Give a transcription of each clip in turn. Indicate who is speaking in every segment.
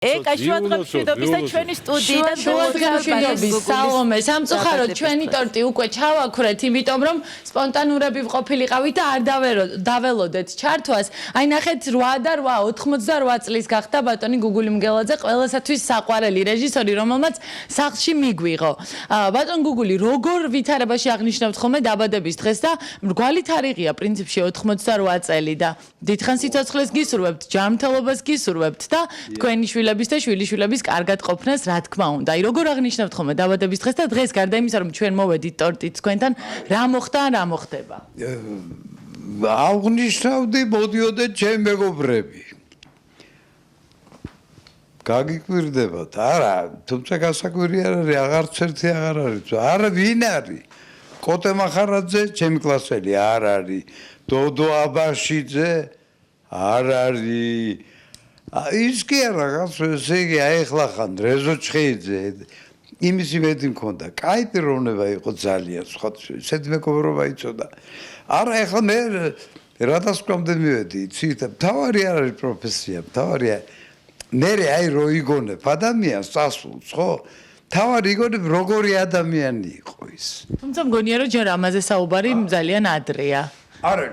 Speaker 1: შუადღემშვიდობის და ჩვენი სტუდიიდან
Speaker 2: შუადღემშვიდობის სალომე სამწუხაროდ ჩვენი ტორტი უკვე ჩავაქვრეთ იმიტომ რომ სპონტანურები ვყოფილიყავით და არ დაველოდეთ ჩართვას აი ნახეთ 8 და 8 88 წლის გახდა ბატონი გუგული მგელაძე ყველასათვის საყვარელი რეჟისორი რომელმაც სახლში მიგვიღო ბატონ გუგული როგორ ვითარებაში აღნიშნავთ ხოლმე დაბადების დღეს და მრგვალი თარიღია პრინციპში 88 წელი და დიდხან სიცოცხლეს გისურვებთ ჯანმრთელობას გისურვებთ და თქვენი და შვილიშვილების კარგად ყოფნას რა თქმა უნდა. აი როგორ აღნიშნავთ ხოლმე დაბადების დღეს და დღეს გარდა იმისა რომ ჩვენ მოვედით ტორტით თქვენთან რა მოხდა ან რა მოხდება?
Speaker 3: აღნიშნავდი მოდიოდეთ ჩემი მეგობრები. გაგიკვირდებათ. არა, თუმცა გასაკვირი არ არის, აღარც ერთი აღარ არის. არა ვინ არის? კოტე მახარაძე ჩემი კლასელი არ არის. დოდო აბაშიძე არ არის. ის კი არა ესე იგი აეხლა ხან რეზო ჩხეიძე იმის იმედი მქონდა კაი პიროვნება იყო ძალიან სხვა ისეთი მეგობრობა იწოდა არა ეხლა მე რადასკვამდე მივედი იცით თავარი არ არის პროფესია თავარია მე აი რო იგონებ ადამიანს წასულს ხო თავარი იგონებ როგორი ადამიანი იყო ის
Speaker 2: თუმცა მგონია რომ ჯერ ამაზე საუბარი ძალიან ადრეა
Speaker 3: არა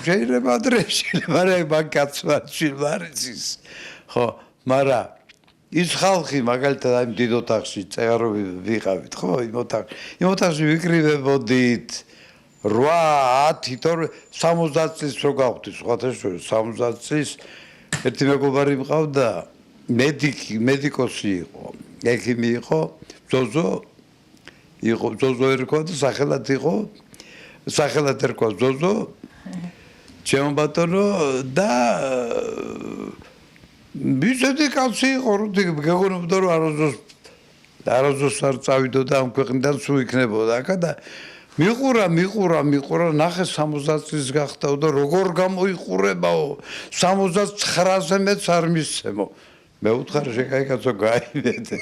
Speaker 3: შეიძლება ადრე შეიძლება რა მაგაცვაში მარცის ხო მაგრამ ის ხალხი მაგალითად აი დიდ ოთახში წეღარები ვიყავით ხო იმ ოთახში ვიკრიბებოდით 8 10 60 წლის რო გავხდით სხვათა შორის 60 წლის ერთი მეგობარი მყავდა მედიკოსი იყო ექიმი იყო ზოზო ერქვა და სახელად იყო სახელად ერქვა ზოზო ჩემო ბატონო და ბიზნესი კაცი იყო რომ გეგონებდა რომ არაზოს არ წავიდოდა ამ ქვეყნიდან სულ იქნებოდა აქა და მიყურა ნახე 60 წლის გახდა და როგორ გამოიყურებაო 69-ზე მეც არ მისცემო მე უთხარ შეკაიკაცო გაიმედე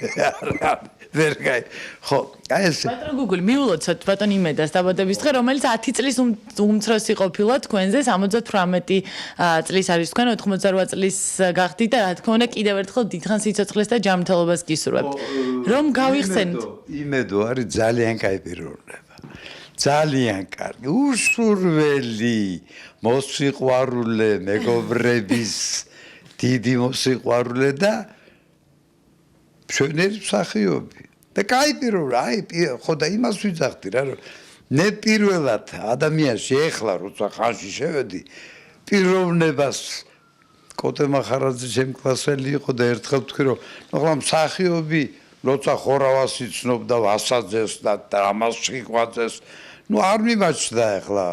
Speaker 3: ვერ გაი ხო აი ესე
Speaker 2: ბატონ გუგული მიულოცოთ ბატონ იმედას დაბადების დღე რომელიც 10 წლის უმცროსი ყოფილა თქვენზე 78 წლის არის თქვენ 88 წლის გახდით და რა თქმა უნდა კიდევ ერთხელ დიდხან სიცოცხლეს და ჯანმრთელობას გისურვებთ რომ გავიხსენით
Speaker 3: იმედო არის ძალიან კაი პიროვნება ძალიან კარგი უშურველი მოსიყვარულე მეგობრების დიდი მოსიყვარულე და მშვენიერი მსახიობი და კაი პიროვნება აი ხო და იმას ვიძახდი რა რომ მე პირველად ადამიანში ეხლა როცა ხანში შევედი პიროვნებას კოტე მახარაძე ჩემი კლასელი იყო და ერთხელ ვთქვი რომ ნახლა მსახიობი როცა ხორავას იცნობდა ვასაძეს და ამას შიყვაძეს ნუ არ მიმაჩნდა ეხლა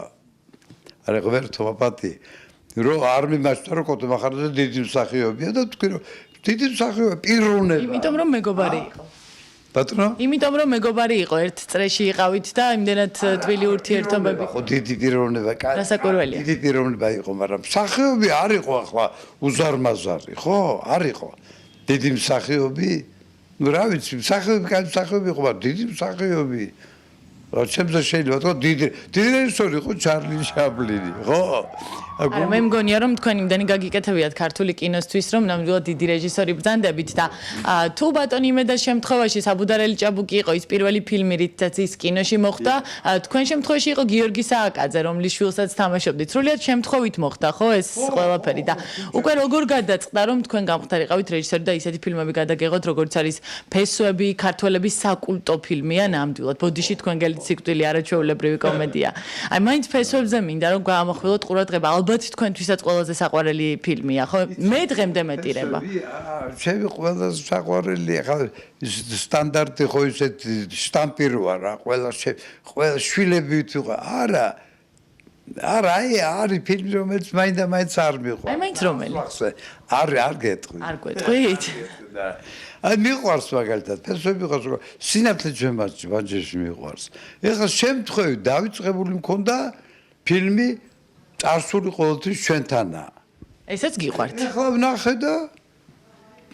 Speaker 3: არა ღერტო აპატი რომ არ მიმაჩნდა რომ კოტე მახარაძე დიდი მსახიობია და ვთქვი რომ დიდი მსახიობია პიროვნება
Speaker 2: იმიტომ რომ მეგობარი იყო
Speaker 3: ბატონო
Speaker 2: იმიტომ რომ მეგობარი იყო ერთ წრეში იყავით და იმდენად თბილი ურთიერთობები
Speaker 3: ხო დიდი პიროვნება
Speaker 2: გასაკვირველია
Speaker 3: დიდი პიროვნება იყო მაგრამ მსახიობი არ იყო ახლა უზარმაზარი ხო არ იყო დიდი მსახიობი ნუ რა ვიცი მსახიობი კაი მსახიობი იყო მაგრამ დიდი მსახიობი რა ჩემზე შეიძლება თქო დიდი რეჟისორი იყო ჩარლი შაპლინი ხო
Speaker 2: არა მე მგონია რომ თქვენ იმდენი გაგიკეთებიათ ქართული კინოსთვის რომ ნამდვილად დიდი რეჟისორი ბრძანდებით და თუ ბატონ იმედას შემთხვევაში საბუდარელი ჭაბუკი იყო ის პირველი ფილმი რითაც ის კინოში მოხვდა თქვენ შემთხვევაში იყო გიორგი სააკაძე რომლის შვილსაც თამაშობდით სრულიად შემთხვევით მოხდა ხო ეს ყველაფერი და უკვე როგორ გადაწყდა რომ თქვენ გამხდარიყავით რეჟისორი და ისეთი ფილმები გადაგეღოთ როგორც არის ფესვები ქართველების საკულტო ფილმია ნამდვილად ბოდიში თქვენ გელით სიკვდილი არაჩვეულებრივი კომედია აი მაინც ფესვებზე მინდა რომ გაამახვილოთ ყურადღება ალბათ თქვენთვისაც ყველაზე საყვარელი ფილმია ხო მე დღემდე მეტირება
Speaker 3: ჩემი ყველაზე საყვარელი ახლა სტანდარტი ხო ისეთი შტამპიროა რა ყველა შვილები ვიყო არა არის ფილმი რომელიც მაინც არ მიყვარს
Speaker 2: აი მაინც რომელი
Speaker 3: არ გეტყვი
Speaker 2: არ გეტყვით
Speaker 3: აი მიყვარს მაგალითად ფესვები ყავს სინათლე ჯემაჯში მიყვარს ეხლა შემთხვევით დავიწყებული მქონდა ფილმი წარსული ყოველთვის ჩვენთანაა
Speaker 2: ესაც გიყვართ
Speaker 3: ეხლა ვნახე და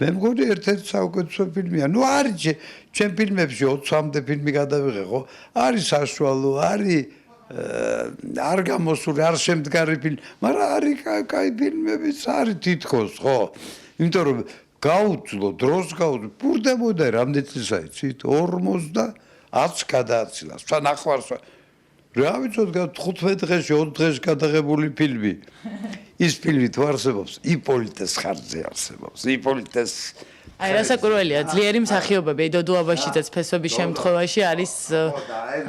Speaker 3: მე მგონი ერთ-ერთი საუკეთესო ფილმია ნუ არის ჩვენ ფილმებში 20-მდე ფილმი გადავიღე ხო არის საშუალო არის არ გამოსული არ შემდგარი ფილმი მაგრამ არის კაი ფილმებიც არის თითქოს ხო იმიტომ რომ გაუძლო დროს გაუძლო ბურდებოდა რამდენი წელია იცით 50 გადააცილა სვა ნახვარს რა ვიცოდი 15 დღეში 20 დღეში გადაღებული ფილმი ის ფილმი თუ არსებობს იპოლიტეს ხარჯზე არსებობს იპოლიტეს
Speaker 2: აი რასაკვირველია ძლიერი მსახიობები დოდუაბაშიძეც ფესვების შემთხვევაში არის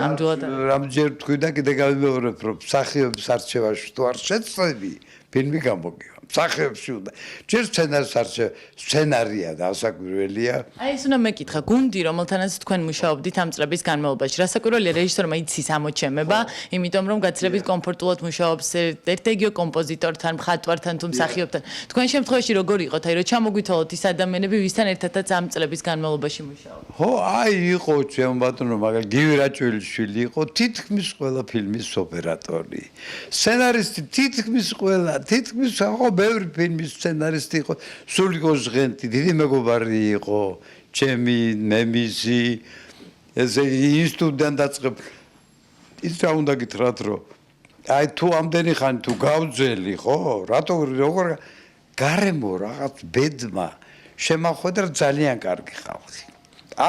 Speaker 2: ამჯერად
Speaker 3: რამდენჯერ თქვი და კიდე გავიმეორებ რომ მსახიობის არჩევაში თუ არ შეცდები ფილმი გამოგივა მსახიობში უნდა ჯერ სცენარის არჩევა სცენარია და ასაკვირველია
Speaker 2: აი ეს უნდა მეკითხა გუნდი რომელთანაც თქვენ მუშაობდით ამ წლების განმავლობაში რასაკვირველია რეჟისორმა იცის ამოჩემება იმიტომ რომ გაცილებით კომფორტულად მუშაობს ერთ-ეგიო კომპოზიტორთან მხატვართან თუ მსახიობთან თქვენ შემთხვევაში როგორ იყოთ აი რომ ჩამოგვითვალოთ ის ადამიანები ვისთან ერთადაც ამ წლების განმავლობაში მუშაობთ
Speaker 3: ხო აი იყო ჩემ ბატონო მაგალ გივი რაჭველიშვილი იყო თითქმის ყველა ფილმის ოპერატორი სცენარისტი თითქმის ხო ბევრი ფილმის სცენარისტი იყო სულიკო ჟღენტი დიდი მეგობარი იყო ჩემი მემისი ესე ინსტიტუტიდან დაწყებული ის რა უნდა გითხრათ რომ აი თუ ამდენი ხანი თუ გავძელი ხო რატო როგორ გარემო რაღაც ბედმა შემახვედრა ძალიან კარგი ხალხი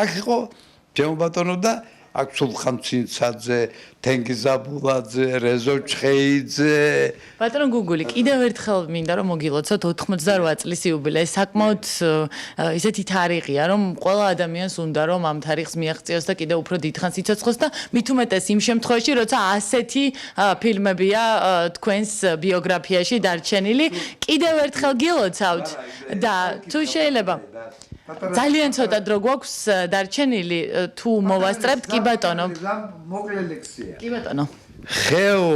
Speaker 3: აქ იყო ჩემ ბატონო და აქ სულხან ცინცაძე თენგიზ აბულაძე რეზო ჩხეიძე
Speaker 2: ბატონო გუგული კიდევ ერთხელ მინდა რომ მოგილოცოთ 88 წლის იუბილე საკმაოდ ისეთი თარიღია რომ ყველა ადამიანს უნდა რომ ამ თარიღს მიაღწიოს და კიდევ უფრო დიდხანს იცოცხლოს და მით უმეტეს იმ შემთხვევაში როცა ასეთი ფილმებია თქვენს ბიოგრაფიაში დარჩენილი კიდევ ერთხელ გილოცავთ და თუ შეიძლება ძალიან ცოტა დრო გვაქვს დარჩენილი თუ მოვასწრებთ კი ბატონო
Speaker 3: მოკლე ლექსია
Speaker 2: კი ბატონო
Speaker 3: ხეო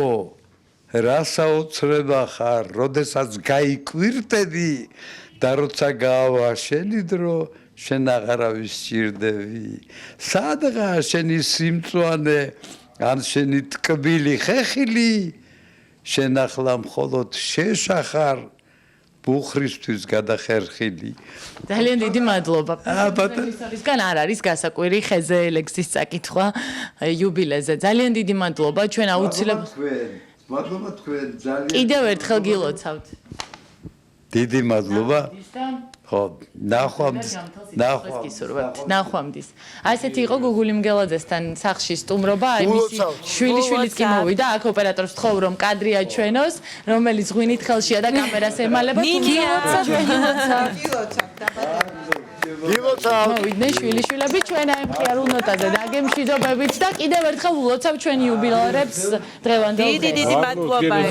Speaker 3: რასაოცრება ხარ როდესაც გაიკვირტები და როცა გაავა შენი დრო შენ აღარავის სჭირდები სადღა შენი სიმწვანე ან შენი ტკბილი ხეხილი შენ ახლა მხოლოდ შეშახარ ბუხრისთვის გადახერხილი.
Speaker 2: ძალიან დიდი მადლობა. ბატონისგან არ არის გასაკვირი ხეზე ლექსის წაკითხვა იუბილეზე. ძალიან დიდი მადლობა. ჩვენ აუცილებლად
Speaker 3: მადლობა თქვენ ძალიან
Speaker 2: კიდევ ერთხელ გილოცავთ.
Speaker 3: დიდი მადლობა. ხო,
Speaker 2: ნახვამდის. აი ესეთი იყო გუგული მგელაძესთან სახში სტუმრობა, აი მისი შვილიშვილიც კი მოვიდა, აქ ოპერატორს ვთხოვ რომ კადრი აჩვენოს, რომელიც ღვინით ხელშია და კამერას ემალება. გილოცავ. მოვიდნენ შვილიშვილები ჩვენ აი მხიარულ ნოტაზე დაგემშვიდობებით და კიდევ ერთხელ ვლოცავ ჩვენ იუბილეებს დღევანდელ დღეს.
Speaker 1: დიდი მადლობა.